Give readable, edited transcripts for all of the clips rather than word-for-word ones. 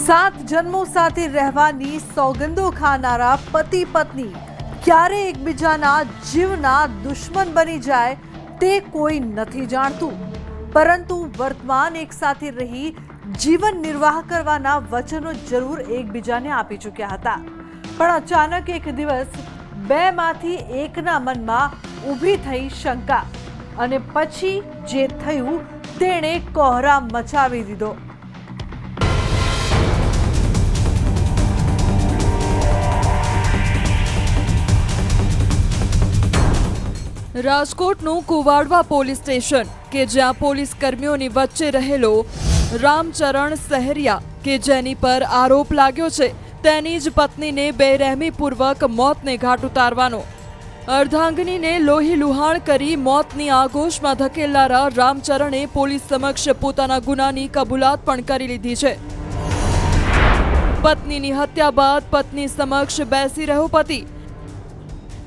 सात जन्मों साथे રહેવાની સોગંદો ખાનારા પતિ પત્ની ક્યારે એકબીજાના જીવના દુશ્મન બની જાય તે કોઈ નથી જાણતું, પરંતુ વર્તમાન એક સાથે રહી જીવન નિર્વાહ કરવાના વચનો જરૂર એકબીજાને આપી ચૂક્યા હતા. પણ અચાનક એક દિવસ બેમાંથી એકના મનમાં ઊભી થઈ શંકા, અને પછી જે થયું તેણે કોહરામ મચાવી દીધો. રાજકોટનું કુવાડવા પોલીસ સ્ટેશન કે જ્યાં પોલીસ કર્મીઓની વચ્ચે રહેલો રામચરણ સહેરિયા કે જેની પર આરોપ લાગ્યો છે તેની જ પત્નીને બેરહેમીપૂર્વક મોતને ઘાટ ઉતારવાનો, અર્ધાંગનીને લોહી લુહાણ કરી મોતની આગોશમાં ધકેલનારા રામચરણે પોલીસ સમક્ષ પોતાના ગુનાની કબૂલાત પણ કરી લીધી છે. પત્નીની હત્યા બાદ પત્ની સમક્ષ બેસી રહ્યો પતિ.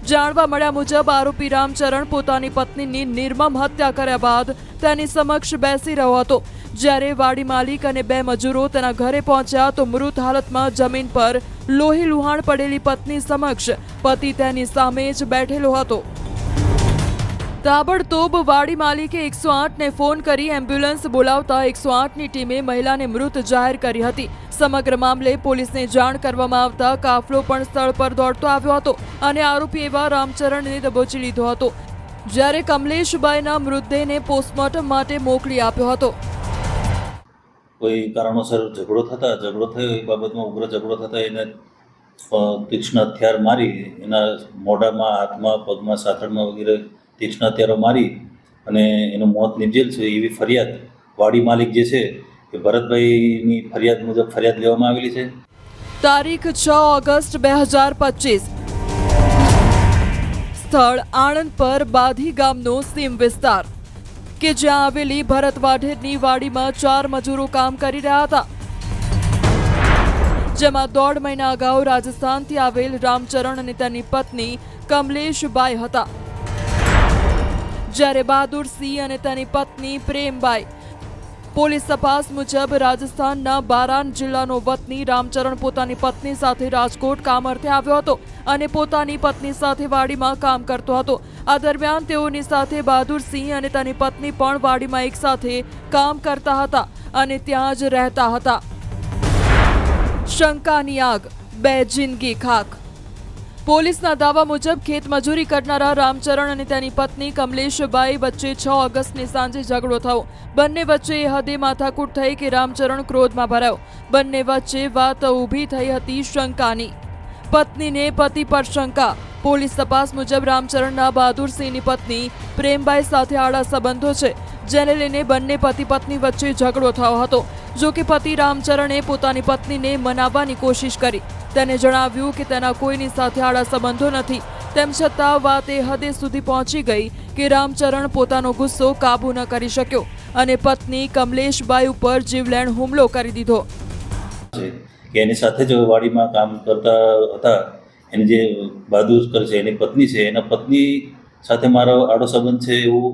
જાણવા મળ્યા મુજબ આરોપી રામચરણ પોતાની પત્નીની નિર્મમ હત્યા કર્યા બાદ તેની સમક્ષ બેસી રહ્યો હતો. જ્યારે વાડી માલિક અને બે મજૂરો તેના ઘરે પહોંચ્યા તો મૃત હાલતમાં જમીન પર લોહી લુહાણ પડેલી પત્ની સમક્ષ પતિ તેની સામે જ બેઠેલો હતો. તાબડતોબ વાડી માલિકે 108ને ફોન કરી એમ્બ્યુલન્સ બોલાવતા 108ની ટીમે મહિલાને મૃત જાહેર કરી હતી. સમગ્ર મામલે પોલીસને જાણ કરવામાં આવતા કાફલો પણ સ્થળ પર દોડતો આવ્યો હતો અને આરોપી એવા રામચરણને દબોચી લીધો હતો. જ્યારે કમલેશબાઈના મૃતદેહને પોસ્ટમોર્ટમ માટે મોકલી આપ્યો હતો. કોઈ કારણોસર ઝઘડો થયો એ બાબતમાં ઉગ્ર ઝઘડો થતા એને તીક્ષ્ણ હથિયાર મારી એના મોઢામાં, હાથમાં, પગમાં, સાથળમાં વગેરે તીક્ષ્ણ હથિયારો મારી અને એનું મોત નિપજેલ છે એવી ફરિયાદ વાડી માલિક જે છે એ ભરતભાઈની ફરિયાદ મુજબ ફરિયાદ લેવામાં આવેલી છે. તારીખ 6 ઓગસ્ટ 2025. સ્થળ આણંદ પર બાધી ગામનો સીમ વિસ્તાર કે જ્યાં આવેલી ભરત વાઢેરની વાડીમાં 4 મજૂરો કામ કરી રહ્યા હતા, જેમાં 1.5 મહિના અગાઉ રાજસ્થાનથી આવેલ રામચરણ અને તેની પત્ની કમલેશબાઈ હતા. જ્યારે બહાદુરસિંહ અને તેની પત્ની પ્રેમબાઈ. પોલીસ તપાસ મુજબ રાજસ્થાનના બારાન જિલ્લાનો વતની રામચરણ પોતાની પત્ની સાથે રાજકોટ કામ અર્થે આવ્યો હતો અને પોતાની પત્ની સાથે વાડીમાં કામ કરતો હતો. આ દરમિયાન તેઓની સાથે બહાદુરસિંહ અને તેની પત્ની પણ વાડીમાં એક સાથે કામ કરતા હતા અને ત્યાં જ રહેતા હતા. શંકાની આગ, 2 જિંદગી ખાક. પોલીસના દાવા મુજબ ખેતમજૂરી કરનારા રામચરણ અને તેની પત્ની કમલેશબાઈ વચ્ચે 6 ઓગસ્ટની સાંજે ઝઘડો થયો. બંને વચ્ચે એ હદે માથાકૂટ થઈ કે રામચરણ ક્રોધમાં ભરાયો. બંને વચ્ચે વાત ઊભી થઈ હતી શંકાની. પત્નીને પતિ પર શંકા. પોલીસ તપાસ મુજબ રામચરણના બહાદુરસિંહની પત્ની પ્રેમબાઈ સાથે આડા સંબંધો છે, જેને લઈને બંને પતિ પત્ની વચ્ચે ઝઘડો થયો હતો. જો કે પતિ રામચરણે પોતાની પત્નીને મનાવવાની કોશિશ કરી. તેને જણાવ્યું કે તેના કોઈની સાથે આડા સંબંધો નથી. તેમ છતાં વાત એ હદે સુધી પહોંચી ગઈ કે રામચરણ પોતાનો ગુસ્સો કાબૂ ન કરી શક્યો અને પત્ની કમલેશબાઈ ઉપર જીવલેણ હુમલો કરી દીધો. એની સાથે જ વાડીમાં કામ કરતા હતા. એની જે બહાદુર છે એની પત્ની છે, એના પત્ની સાથે મારો આડો સંબંધ છે એવું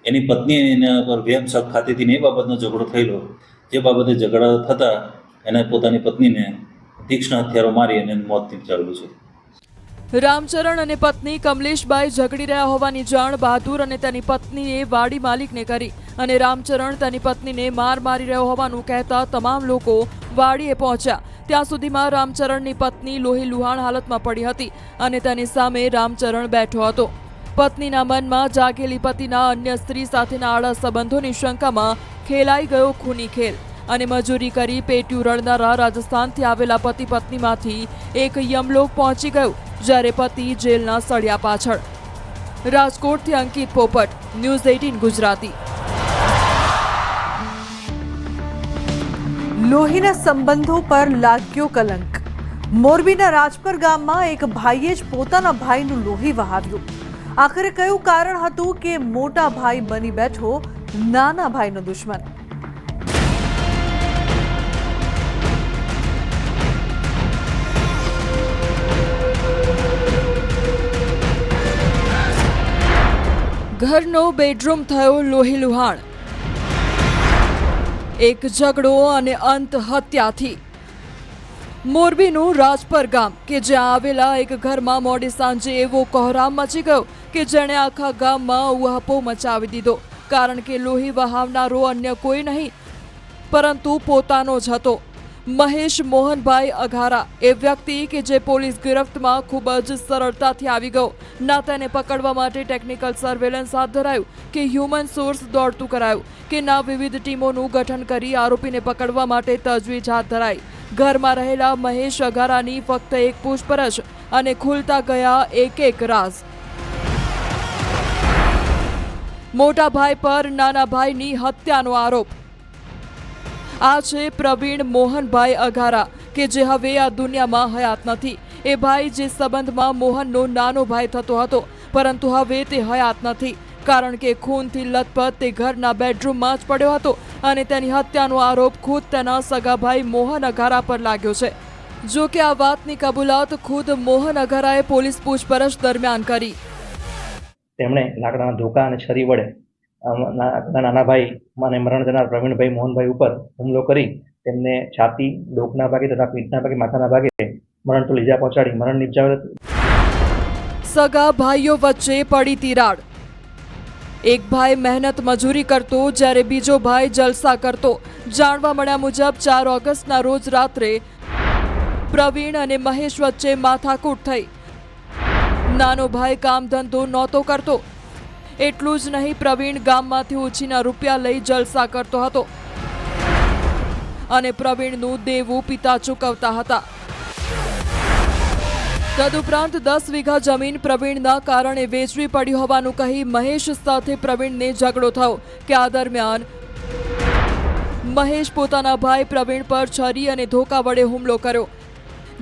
એની પત્ની એના પર વેમ શક ખાતી હતી ને એ બાબતનો ઝઘડો થયેલો. જે બાબતે ઝઘડા થતા એને પોતાની પત્નીને તીક્ષ્ણ હથિયારો મારી અને મોત નિપજાવેલું છે. રામચરણ અને પત્ની કમલેશબાઈ ઝઘડી રહ્યા હોવાની જાણ બહાદુર અને તેની પત્નીએ વાડી માલિકને કરી અને રામચરણ તેની પત્નીને મારી રહ્યો હોવાનું કહેતા તમામ લોકો વાડીએ પહોંચ્યા. ત્યાં સુધીમાં રામચરણની પત્ની લોહી લુહાણ હાલતમાં પડી હતી અને તેની સામે રામચરણ બેઠો હતો. પત્નીના મનમાં જાગેલી પતિના અન્ય સ્ત્રી સાથેના આડા સંબંધોની શંકામાં ખેલાઈ ગયો ખૂની ખેલ અને મજૂરી કરી પેટ્યું રળનારા રાજસ્થાનથી આવેલા પતિ પત્નીમાંથી એક યમલોક પહોંચી ગયું, જ્યારે પતિ જેલના સળિયા પાછળ. રાજકોટથી અંકિત પોપટ, ન્યૂઝ 18 ગુજરાતી. લોહીના સંબંધો પર લાગ્યો કલંક. મોરબીના રાજપર ગામમાં એક ભાઈએ જ પોતાના ભાઈનું લોહી વહાવ્યું. આખરે કયું કારણ હતું કે મોટા ભાઈ બની બેઠો નાના ભાઈનો દુશ્મન? ઘરનો બેડરૂમ થયો લોહી લુહાણ. એક ઝઘડો અને અંત હત્યાથી. મોરબીનું રાજપર ગામ કે જ્યાં આવેલા એક ઘરમાં મોડી સાંજે એવો કોહરામ મચી ગયો કે જેણે આખા ગામમાં ઉહાપો મચાવી દીધો, કારણ કે લોહી વહાવનારો અન્ય કોઈ નહીં પરંતુ પોતાનો જ હતો. મહેશ મોહનભાઈ અઘારા એ વ્યક્તિ કે જે પોલીસ ગિરફ્તમાં ખૂબ જ સરળતાથી આવી ગયો. ના તેને પકડવા માટે ટેકનિકલ સર્વેલન્સ હાથ ધરાયું કે હ્યુમન સોર્સ દોડતું કરાયું કે ના વિવિધ ટીમોનું ગઠન કરી આરોપીને પકડવા માટે તજવીજ હાથ ધરાઈ. ઘરમાં રહેલા મહેશ અઘારાની ફક્ત એક પૂછપરછ અને ખુલતા ગયા એક રાઝ. મોટા ભાઈ પર નાના ભાઈની હત્યાનો આરોપ. આ છે પ્રવીણ મોહનભાઈ અઘારા કે જે હવે આ દુનિયામાં હયાત નથી. એ ભાઈ જે સંબંધમાં મોહનનો નાનો ભાઈ થતો હતો, પરંતુ હવે તે હયાત નથી, કારણ કે ખૂનથી લથપથ તે ઘરના બેડરૂમમાં જ પડ્યો હતો અને તેની હત્યાનો આરોપ ખુદ તેના સગા ભાઈ મોહન અઘારા પર લાગ્યો છે. જો કે આ વાતની કબૂલાત ખુદ મોહન અઘારાએ પોલીસ પૂછપરછ દરમિયાન કરી. તેમણે લાકડાના ધોકા અને છરી વડે નાના ભાઈ અને મરણ જનાર પ્રવીણભાઈ મોહનભાઈ ઉપર હુમલો કરી તેમને છાતી, ડોકના ભાગે તથા પીઠના ભાગે, માથાના ભાગે મરણતુલ ઈજા પહોંચાડી મરણ નિપજાવ્યો હતો. સગા ભાઈઓ વચ્ચે પડી તિરાડ. એક ભાઈ મહેનત મજૂરી કરતો જ્યારે બીજો ભાઈ જલસા કરતો. જાણવા મળ્યા મુજબ 4 ઓગસ્ટના રોજ રાત્રે પ્રવીણ અને મહેશ વચ્ચે માથાકૂટ થઈ. નાનો ભાઈ કામ ધંધો નહોતો કરતો. એટલું જ નહીં, પ્રવીણ ગામમાંથી ઉછીના રૂપિયા લઈ જલસા કરતો હતો અને પ્રવીણનું દેવું પિતા ચૂકવતા હતા. તદુપરાંત 10 વીઘા જમીન પ્રવીણના કારણે વેચવી પડી હોવાનું કહી મહેશ સાથે પ્રવીણને ઝઘડો થયો કે આ દરમિયાન મહેશ પોતાના ભાઈ પ્રવીણ પર છરી અને ધોકા વડે હુમલો કર્યો,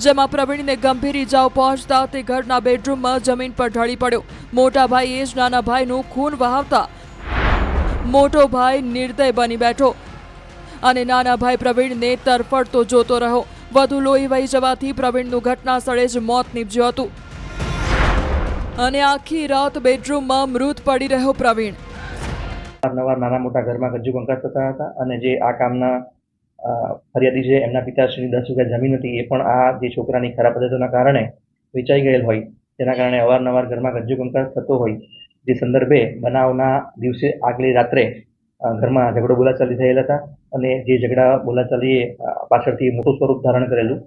જેમાં પ્રવીણને ગંભીર ઈજાઓ પહોંચતા તે ઘરના બેડરૂમમાં જમીન પર ઢળી પડ્યો. મોટા ભાઈએ જ નાના ભાઈનું ખૂન વહાવતા મોટો ભાઈ નિર્દય બની બેઠો અને નાના ભાઈ પ્રવીણને તરફડતો જોતો રહ્યો. વધુ લોહી વહી જવાથી પ્રવીણનું ઘટના સ્થળે જ મોત નીપજ્યું હતું અને આખી રાત બેડરૂમમાં મૃત પડી રહ્યો પ્રવીણ. અવારનવાર નાના મોટા ઘરમાં ગજ્જુ કંકાસ થતા હતા અને જે આ કામના ફરિયાદી છે એમના પિતાશ્રીની 10 વીઘા જમીન હતી, એ પણ આ જે છોકરાની ખરાબ આદતોના કારણે વેચાઈ ગયેલ હોય, તેના કારણે અવારનવાર ઘરમાં ગજ્જુ કંકાસ થતો હોય. જે સંદર્ભે બનાવના દિવસે આગલી રાત્રે ઘરમાં ઝઘડો બોલાચાલી થયેલ હતા અને જે ઝઘડા બોલાચાલીએ પાછળથી મોટું સ્વરૂપ ધારણ કરેલું.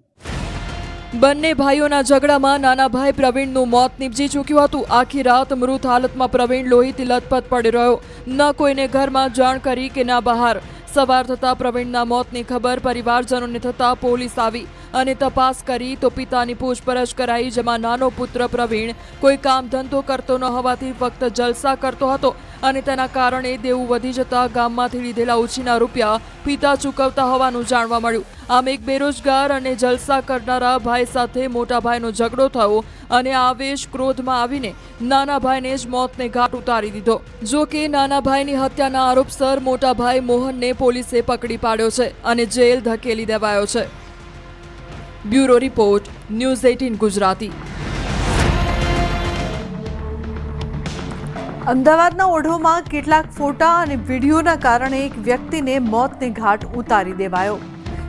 બંને ભાઈઓના ઝઘડામાં નાના ભાઈ પ્રવીણનું મોત નીપજી ચૂક્યું હતું. આખી રાત મૃત હાલતમાં પ્રવીણ લોહીથી લથપથ પડી રહ્યો. ન કોઈને ઘરમાં જાણ કરી કે ના બહાર. સવાર થતાં પ્રવીણના મોતની ખબર પરિવારજનોને થતાં પોલીસ આવી અને તપાસ કરી તો પિતાની પૂછપરછ કરાઈ, જેમાં નાનો પુત્ર પ્રવીણ કોઈ કામ ધંધો કરતો ન હોવાથી ફક્ત જલસા કરતો હતો અને તેના કારણે દેવું વધી જતા ગામમાંથી લીધેલા ઉછીના રૂપિયા પિતા ચૂકવતા હોવાનું જાણવા મળ્યું. આમ એક બેરોજગાર અને જલસા કરનારા ભાઈ સાથે મોટા ભાઈનો ઝઘડો થયો અને આવેશ ક્રોધમાં આવીને નાના ભાઈને જ મોતને ઘાટ ઉતારી દીધો. જો કે નાના ભાઈની હત્યાના આરોપસર મોટા ભાઈ મોહનને પોલીસે પકડી પાડ્યો છે અને જેલ ધકેલી દેવાયો છે. Bureau report, news 18 Gujarati. અમદાવાદના ઓઢવમાં કેટલાક ફોટા અને વિડીયોના કારણે એક વ્યક્તિને મોતને ઘાટ ઉતારી દેવાયો,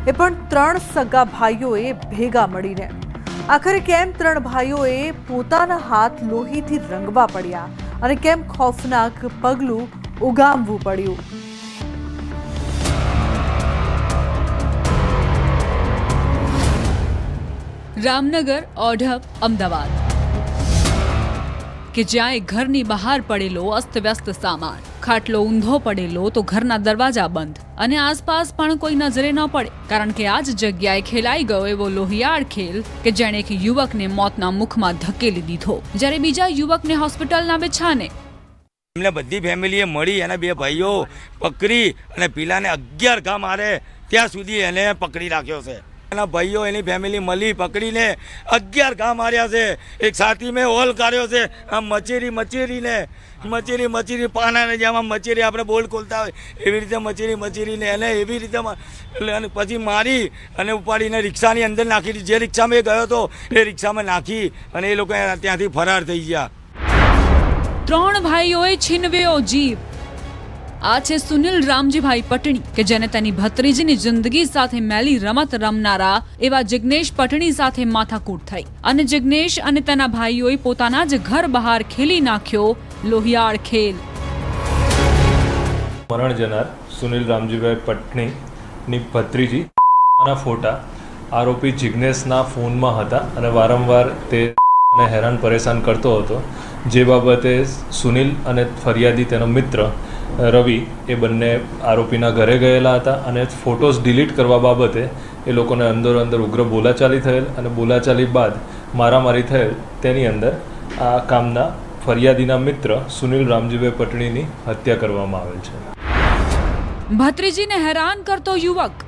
એ પણ 3 સગા ભાઈઓએ ભેગા મળીને. આખરે કેમ 3 ભાઈઓએ પોતાના હાથ લોહીથી રંગવા પડ્યા અને કેમ ખોફનાક પગલું ઉગામવું પડ્યું? રામનગર, ઓઢવ, અમદાવાદ કે જ્યાં એક ઘરની બહાર પડેલો અસ્તવ્યસ્ત સામાન, ખાટલો ઊંધો પડેલો તો ઘરના દરવાજા બંધ અને આસપાસ પણ કોઈ નજરે ન પડે, કારણ કે આ જ જગ્યાએ ખેલાઈ ગયો એવો લોહિયાળ ખેલ કે જેણે એક યુવકને મોતના મુખમાં ધકેલી દીધો, જ્યારે બીજા યુવકને હોસ્પિટલના બેછાને. એમને બધી ફેમિલીએ મળી એના 2 ભાઈઓ પકડી અને પીલાને 11 ઘા મારે ત્યાં સુધી એને પકડી રાખ્યો છે. એના ભાઈઓ એની ફેમિલી મળી પકડીને 11 ઘા માર્યા છે. એક છાતી મેં હોલ કાઢ્યો છે. આમ મચેરી પાનાને જેમ આમ મચેરી આપણે બોલ ખોલતા હોય એવી રીતે મચેરીને એને એવી રીતે પછી મારી અને ઉપાડીને રિક્ષાની અંદર નાખી દીધી. જે રિક્ષામાં એ ગયો હતો એ રિક્ષામાં નાખી અને એ લોકો ત્યાંથી ફરાર થઈ ગયા. 3 ભાઈઓએ છીનવ્યો જીવ. આ છે સુનિલ રામજીભાઈ પટણી કે જેને તેની ભત્રીજીની જિંદગી સાથે મેલી રમત રમનારા એવા જિગ્નેશ પટણી સાથે માથાકૂટ થઈ અને જિગ્નેશ અને તેના ભાઈઓએ પોતાના જ ઘર બહાર ખેલી નાખ્યો લોહિયાળ ખેલ. મરણ જનાર સુનિલ રામજીભાઈ પટણીની ભત્રીજી ના ફોટા આરોપી જિગ્નેશના ફોનમાં હતા અને વારંવાર તે મને હેરાન પરેશાન કરતો હતો, જે બાબતે સુનિલ અને ફરિયાદી તેનો મિત્ર રવિ એ બંને આરોપીના ઘરે ગયેલા હતા અને ફોટોઝ ડિલીટ કરવા બાબતે એ લોકોને અંદર ઉગ્ર બોલાચાલી થયેલ અને બોલાચાલી બાદ મારામારી થયેલ. તેની અંદર આ કામના ફરિયાદીના મિત્ર સુનિલ રામજીભાઈ પટણીની હત્યા કરવામાં આવેલ છે. ભત્રીજીને હેરાન કરતો યુવક.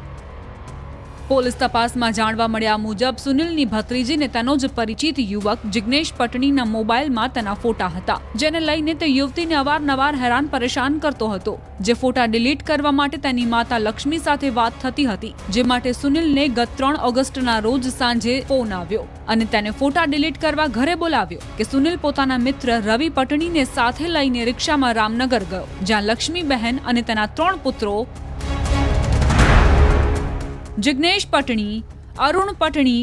પોલીસ તપાસમાં જાણવા મળ્યા મુજબ સુનિલની ભત્રીજીને તેનો જ પરિચિત યુવક જિગ્નેશ પટણીના મોબાઈલમાં તેના ફોટા હતા, જેને લઈને તે યુવતીને અવારનવાર હેરાન પરેશાન કરતો હતો. જે ફોટા ડિલીટ કરવા માટે તેની માતા લક્ષ્મી સાથે વાત થતી હતી, જે માટે સુનિલને ગત 3 ઓગસ્ટના રોજ સાંજે ફોન આવ્યો અને તેને ફોટા ડિલીટ કરવા ઘરે બોલાવ્યો કે સુનિલ પોતાના મિત્ર રવિ પટણીને સાથે લઈને રિક્ષામાં રામનગર ગયો, જ્યાં લક્ષ્મી બહેન અને તેના 3 પુત્રો જિગ્નેશ પટણી, અરુણ પટણી,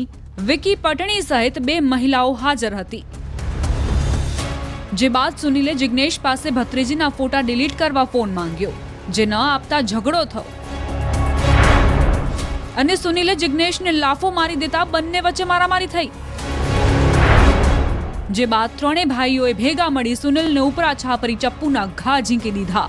વિકી પટણી સહિત 2 મહિલાઓ હાજર હતી. જે બાદ સુનિલે જિગ્નેશ પાસે ભત્રીજીના ફોટા ડિલીટ કરવા ફોન માંગ્યો, જે ન આપતા ઝઘડો થયો અને સુનિલે જિગ્નેશને લાફો મારી દેતા બંને વચ્ચે મારામારી થઈ. જે બાદ 3 ભાઈઓએ ભેગા મળી સુનિલને ઉપરા છાપરી ચપ્પુના ઘા ઝીંકી દીધા.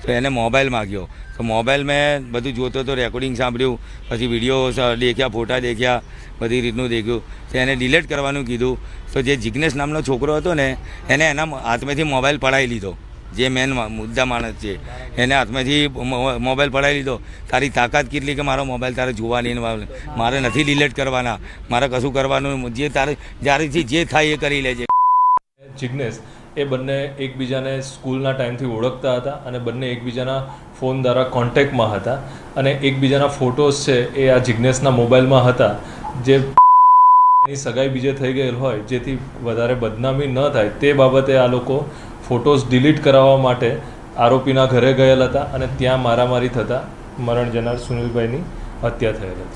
તો એને મોબાઈલ માગ્યો, તો મોબાઈલ મેં બધું જોતો તો રેકોર્ડિંગ સાંભળ્યું, પછી વિડીયો દેખ્યા, ફોટા દેખ્યા, બધી રીતનું દેખ્યું. તો એને ડિલીટ કરવાનું કીધું. તો જે જિગ્નેશ નામનો છોકરો હતો ને એને એના હાથમાંથી મોબાઈલ પડાવી લીધો. જે મેન મુદ્દા માણસ છે એને હાથમાંથી મોબાઈલ પડાવી લીધો. તારી તાકાત કેટલી કે મારો મોબાઈલ તારે જોવાની, મારે નથી ડિલીટ કરવાના, મારે કશું કરવાનું, જે તારે જ્યારેથી જે થાય એ કરી લેજે. જિગ્નેશ એ બંને એકબીજાને સ્કૂલના ટાઈમથી ઓળખતા હતા અને બંને એકબીજાના ફોન દ્વારા કોન્ટેક્ટમાં હતા અને એકબીજાના ફોટોઝ છે એ આ જિગ્નેશના મોબાઈલમાં હતા. જે એની સગાઈ બીજે થઈ ગયેલ હોય, જેથી વધારે બદનામી ન થાય તે બાબતે આ લોકો ફોટોઝ ડિલીટ કરાવવા માટે આરોપીના ઘરે ગયેલ હતા અને ત્યાં મારામારી થતાં મરણ જનાર સુનિલભાઈની હત્યા થયેલ હતી.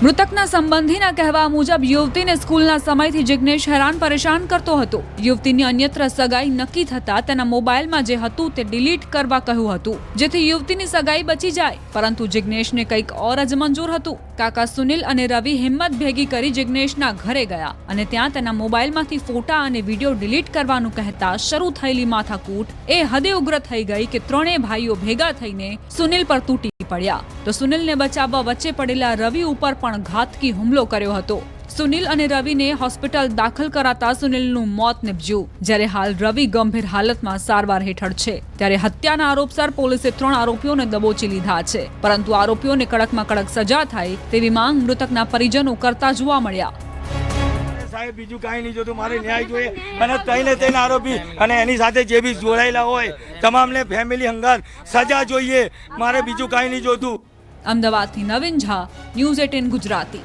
મૃતકના સંબંધીના કહેવા મુજબ યુવતીને સ્કૂલના સમયથી જિગ્નેશ હેરાન પરેશાન કરતો હતો. યુવતીની અન્યત્ર સગાઈ નક્કી થતા તેના મોબાઈલમાં જે હતું તે ડિલીટ કરવા કહ્યું હતું, જેથી યુવતીની સગાઈ બચી જાય. પરંતુ જિગ્નેશને કંઈક ઓર જ મંજૂર હતું. કાકા સુનિલ અને રવિ હિંમત ભેગી કરી જિગ્નેશના ઘરે ગયા અને ત્યાં તેના મોબાઈલમાંથી ફોટા અને વિડીયો ડિલીટ કરવાનું કહેતા શરૂ થયેલી માથાકૂટ એ હદે ઉગ્ર થઈ ગઈ કે 3 ભાઈઓ ભેગા થઈને સુનિલ પર તૂટી પડ્યા. તો સુનિલને બચાવવા વચ્ચે પડેલા રવિ ઉપર પણ ઘાતકી હુમલો કર્યો હતો. સુનિલ અને રવિને હોસ્પિટલ દાખલ કરાતા સુનિલનું મોત નીપજ્યું, જ્યારે હાલ રવિ ગંભીર હાલતમાં સારવાર હેઠળ છે. ત્યારે હત્યાના આરોપસર પોલીસે 3 આરોપીઓને દબોચી લીધા છે, પરંતુ આરોપીઓને કડકમાં કડક સજા થાય તેવી માંગ મૃતકના પરિજનો કરતા જોવા મળ્યા. સાહેબ બીજું કાંઈ નહીં જોતું, મારે ન્યાય જોઈએ અને ત્રણે આરોપી અને એની સાથે જે બી જોડાયેલા હોય તમામને ફેમિલી હંગાત સજા જોઈએ. મારે બીજું કાંઈ નહીં જોતું. અમદાવાદથી નવીન ઝા, ન્યૂઝ 18 ગુજરાતી.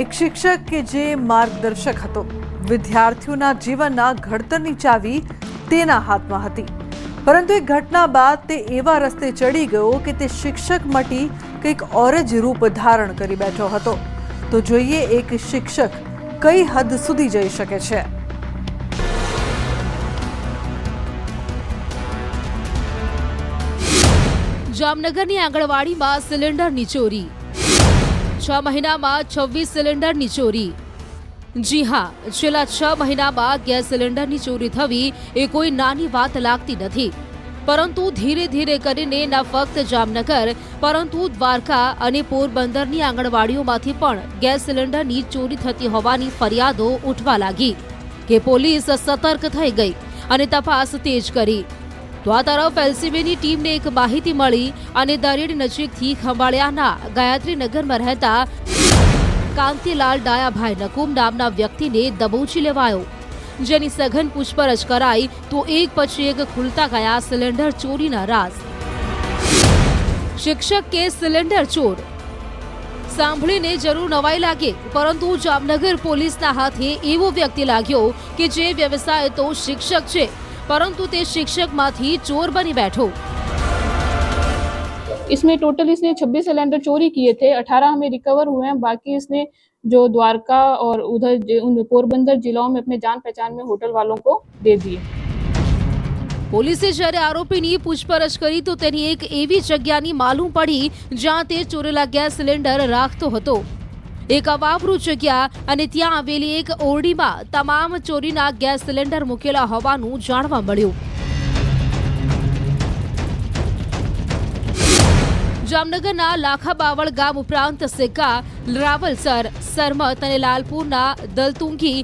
એક શિક્ષક કે જે માર્ગદર્શક હતો, વિદ્યાર્થીઓના જીવનના ઘડતરની ચાવી તેના હાથમાં હતી, પરંતુ એક ઘટના બાદ તે એવા રસ્તે ચડી ગયો કે તે શિક્ષક મટી કંઈક ઓર જ રૂપ ધારણ કરી બેઠો હતો. તો જોઈએ એક શિક્ષક કઈ હદ સુધી જઈ શકે છે. જામનગરની આંગણવાડીમાં સિલિન્ડરની ચોરી. 6 મહિનામાં 26 સિલિન્ડરની ચોરી. જી હા, છેલ્લા 6 મહિનામાં ગેસ સિલિન્ડરની ચોરી થવી એ કોઈ નાની વાત લાગતી નથી, પરંતુ ધીરે ધીરે કરીને ન ફક્ત જામનગર પરંતુ દ્વારકા અને પોરબંદરની આંગણવાડીઓમાંથી પણ ગેસ સિલિન્ડરની ચોરી થતી હોવાની ફરિયાદો ઉઠવા લાગી કે પોલીસ સતર્ક થઈ ગઈ અને તપાસ તેજ કરી. તો આ તરફ એલસીબીની ટીમને એક માહિતી મળી અને દરેડ નજીકથી ખંભાળિયાના ગાયત્રીનગરમાં રહેતા કાંતિલાલ ડાયાભાઈ નકુમ નામના વ્યક્તિને દબોચી લેવાયો, જેની સઘન પૂછપરછ કરાઈ તો એક પછી એક ખુલતા ગયા સિલિન્ડર ચોરીના રાઝ. શિક્ષક કે સિલિન્ડર ચોર. સાંભળીને જરૂર નવાઈ લાગે, પરંતુ જામનગર પોલીસના હાથે એવો વ્યક્તિ લાગ્યો કે જે વ્યવસાય તો શિક્ષક છે, પરંતુ તે શિક્ષકમાંથી ચોર બની बैठो। इसमें टोटल इसने 26 सिलेंडर चोरी किए थे, 18 हमें रिकवर हुए हैं। बाकी इसने जो द्वारका और उधर उन पोरबंदर जिलों में अपने जान पहचान में होटल वालों को दे दिए। પોલીસે જ્યારે આરોપીની પૂછપરછ કરી તો તેની એક એવી જગ્યાની માલુમ પડી જ્યાં તે ચોરેલા ગેસ સિલિન્ડર રાખતો હતો। એક અવાવરૂ જગ્યા અને ત્યાં આવેલી એક ઓરડીમાં તમામ ચોરીના ગેસ સિલિન્ડર મૂકેલા હોવાનું જાણવા મળ્યું। જામનગરના લાખાબાવળ ગામ ઉપરાંત સિક્કા, રાવલસર, સરમત અને લાલપુરના દલતુંગી,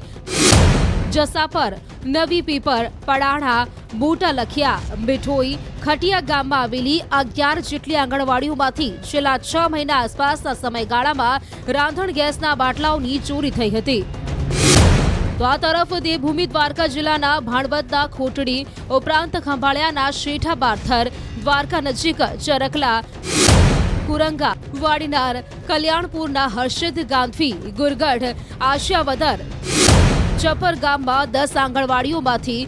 જસાપર, નવી પીપર, પડાણા, બુટા લખિયા, મિઠોઈ, ખટિયા ગામમાં આવેલી 11 જેટલી આંગણવાડીઓમાંથી છેલ્લા 6 મહિના આસપાસના સમયગાળામાં રાંધણ ગેસના બાટલાઓની ચોરી થઈ હતી। તો આ તરફ દેવભૂમિ દ્વારકા જિલ્લાના ભાણવદના ખોટડી ઉપરાંત ખંભાળિયાના શેઠા બારથર, દ્વારકા નજીક ચરકલા, કુરંગા, વાડીનાર, કલ્યાણપુરના હર્ષદ ગાંધી, ગુરગઢ, આશિયાવદર, ચપર ગામમાં 10 આંગણવાડીઓમાંથી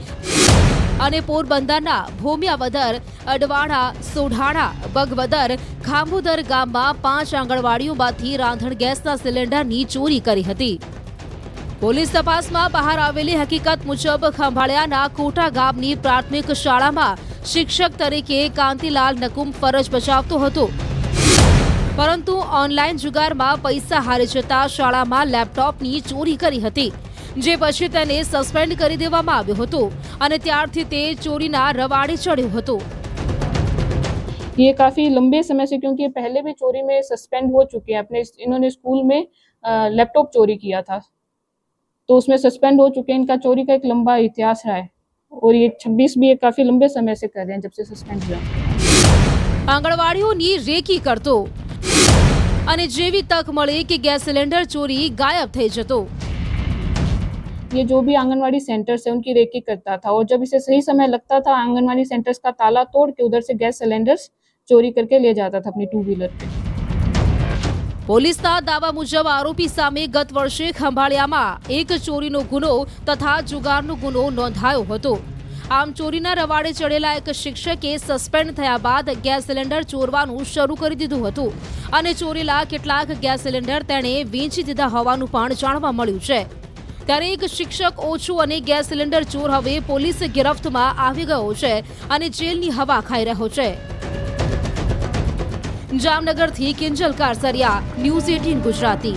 અને પોરબંદરના ભૂમિયાવદર, અડવાણા, સોઢાણા, બગવદર, ખાંભુદર ગામમાં 5 આંગણવાડીઓમાંથી રાંધણ ગેસના સિલિન્ડરની ચોરી કરી હતી। પોલીસ તપાસમાં બહાર આવેલી હકીકત મુજબ ખંભાળિયાના કોટા ગામની પ્રાથમિક શાળામાં શિક્ષક તરીકે કાંતિલાલ નકુમ ફરજ બજાવતો હતો, પરંતુ ઓનલાઈન જુગારમાં પૈસા હારી જતા શાળામાં લેપટોપની ચોરી કરી હતી, જે પછી તેને સસ્પેન્ડ કરી દેવામાં આવ્યો હતો અને ત્યારથી તે ચોરીના રવાડે ચડ્યો હતો। ये काफ़ी लंबे समय से, क्योंकि पहले भी चोरी में सस्पेंड हो चुके हैं। अपने इन्होंने स्कूल में लैपटॉप चोरी किया था, तो उसमें सस्पेंड हो चुके हैं। इनका चोरी का एक लंबा इतिहास रहा है और ये 26 भी काफ़ी लंबे समय से कर रहे हैं, जब से सस्पेंड हुआ। આંગણવાડીઓની રેકી કરતો અને જેવી તક મળે કે ગેસ સિલિન્ડર ચોરી ગાયબ થઈ જતો। ये जो भी आंगनवाड़ी सेंटर्स है उनकी रेकी करता था, और जब इसे सही समय लगता था आंगनवाड़ी सेंटर्स का ताला तोड़ के उधर से गैस सिलेंडर्स चोरी करके ले जाता था अपनी 2 व्हीलर पे। પોલીસના દાવા મુજબ આરોપી સામે ગત વર્ષે ખંભાળિયામાં એક ચોરીનો ગુનો તથા જુગારનો ગુનો નોંધાયો હતો। આમ ચોરીના રવાડે ચડેલા એક શિક્ષકે સસ્પેન્ડ થયા બાદ ગેસ સિલિન્ડર ચોરવાનું શરૂ કરી દીધું હતું અને ચોરેલા કેટલાક ગેસ સિલિન્ડર તેણે વેચી દીધા હોવાનું પણ જાણવા મળ્યું છે। ત્યારે એક શિક્ષક ઓછું અને ગેસ સિલિન્ડર ચોર હવે પોલીસ ગિરફ્તમાં આવી ગયો છે અને જેલની હવા ખાઈ રહ્યો છે। જામનગરથી કિંજલ કારસરિયા, ન્યૂઝ 18 ગુજરાતી।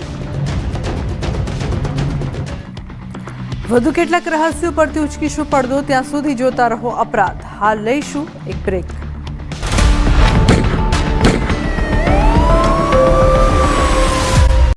વધુ કેટલાક રહસ્યો પરથી ઉચકીશું પડદો, ત્યાં સુધી જોતા રહો અપરાધ। હાલ લઈશું એક બ્રેક।